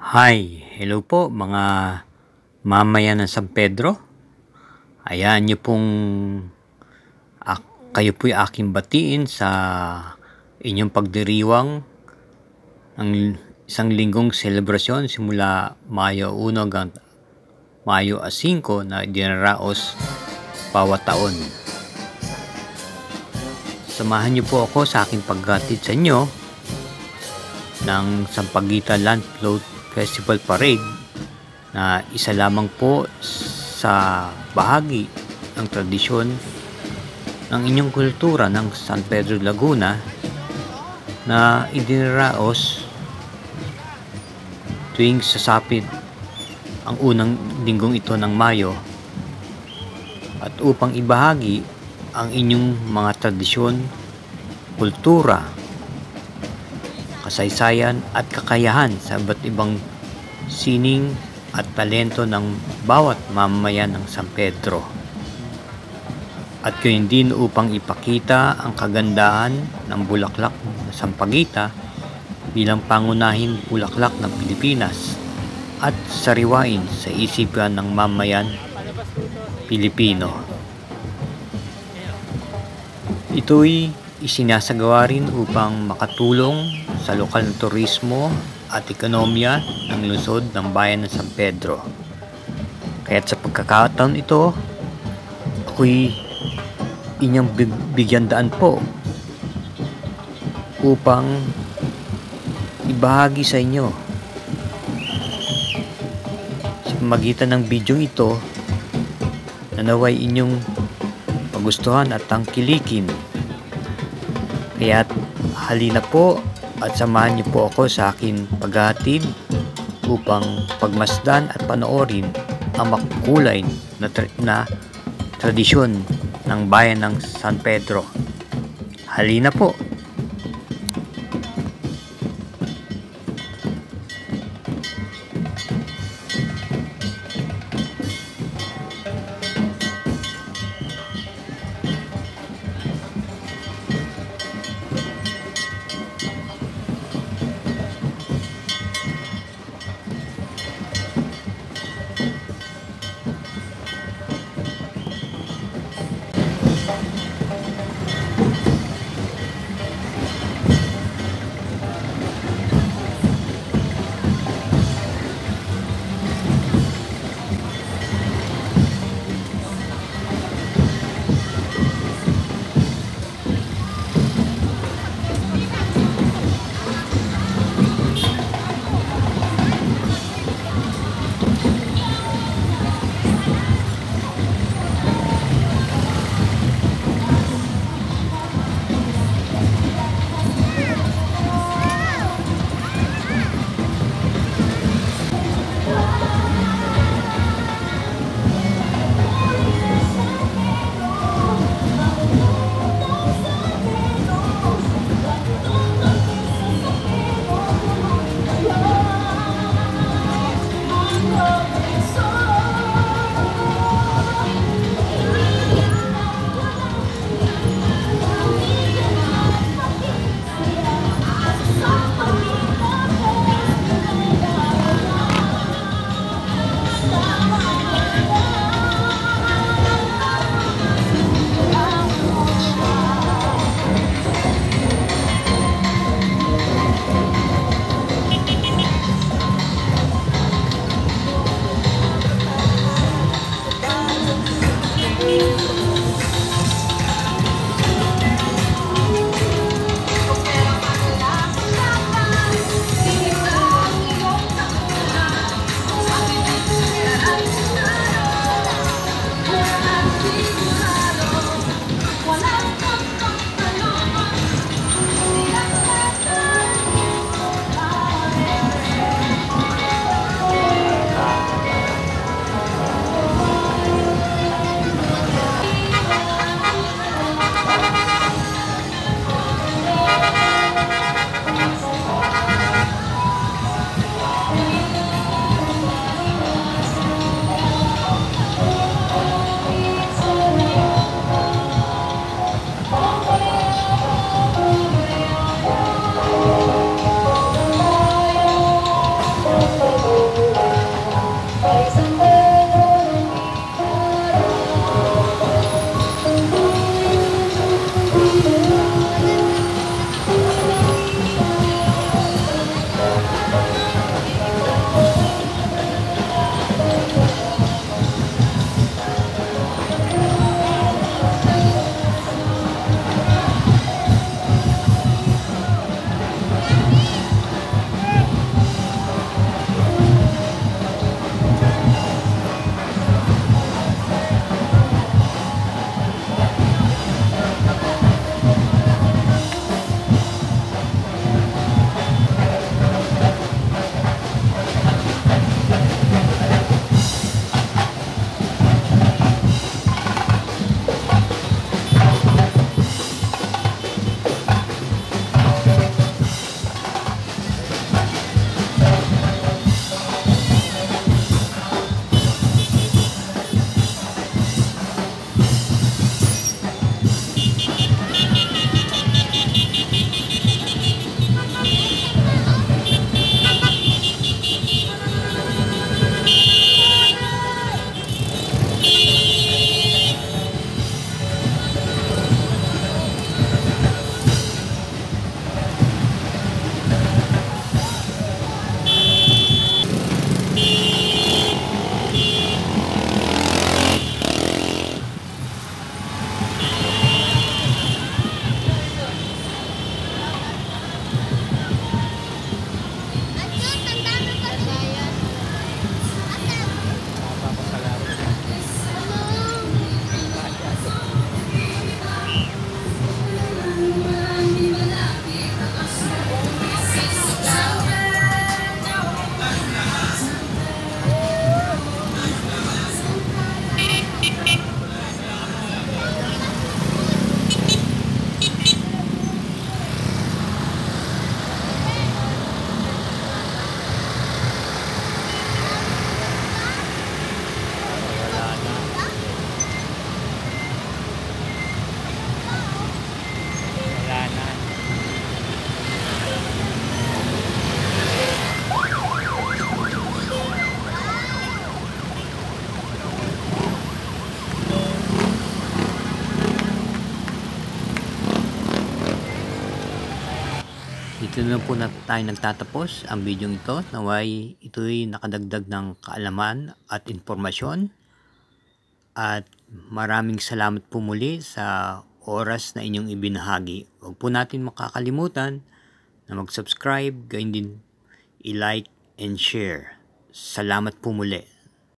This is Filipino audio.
Hi, hello po mga mamayan ng San Pedro. Ayan niyo pong kayo po'y aking batiin sa inyong pagdiriwang ng isang linggong selebrasyon simula Mayo 1 hanggang Mayo 5 na dinaraos bawat taon. Samahan niyo po ako sa aking paghatid sa inyo ng Sampaguita Land Float Festival Parade na isa lamang po sa bahagi ng tradisyon ng inyong kultura ng San Pedro Laguna na idinaraos tuwing sasapit ang unang linggong ito ng Mayo, at upang ibahagi ang inyong mga tradisyon, kultura, kasaysayan at kakayahan sa iba't ibang sining at talento ng bawat mamamayan ng San Pedro. At gayon din upang ipakita ang kagandahan ng bulaklak na Sampaguita bilang pangunahing bulaklak ng Pilipinas at sariwain sa isipan ng mamamayan Pilipino. Ito'y isinasagawa rin upang makatulong sa lokal na turismo at ekonomiya ng lungsod ng bayan ng San Pedro. Kaya't sa pagkakataon ito, ako'y inyong bigyan daan po upang ibahagi sa inyo sa pamamagitan ng video ito na naway inyong magustuhan at tangkilikin. Kaya't halina po at samahan niyo po ako sa akin paghahatid upang pagmasdan at panoorin ang makukulay na tradisyon ng bayan ng San Pedro. Halina po! lang po na tayo nagtatapos ang video ito. Naway ito'y nakadagdag ng kaalaman at informasyon. At maraming salamat po muli sa oras na inyong ibinahagi. Huwag po natin makakalimutan na mag-subscribe, gayon din i-like and share. Salamat po muli.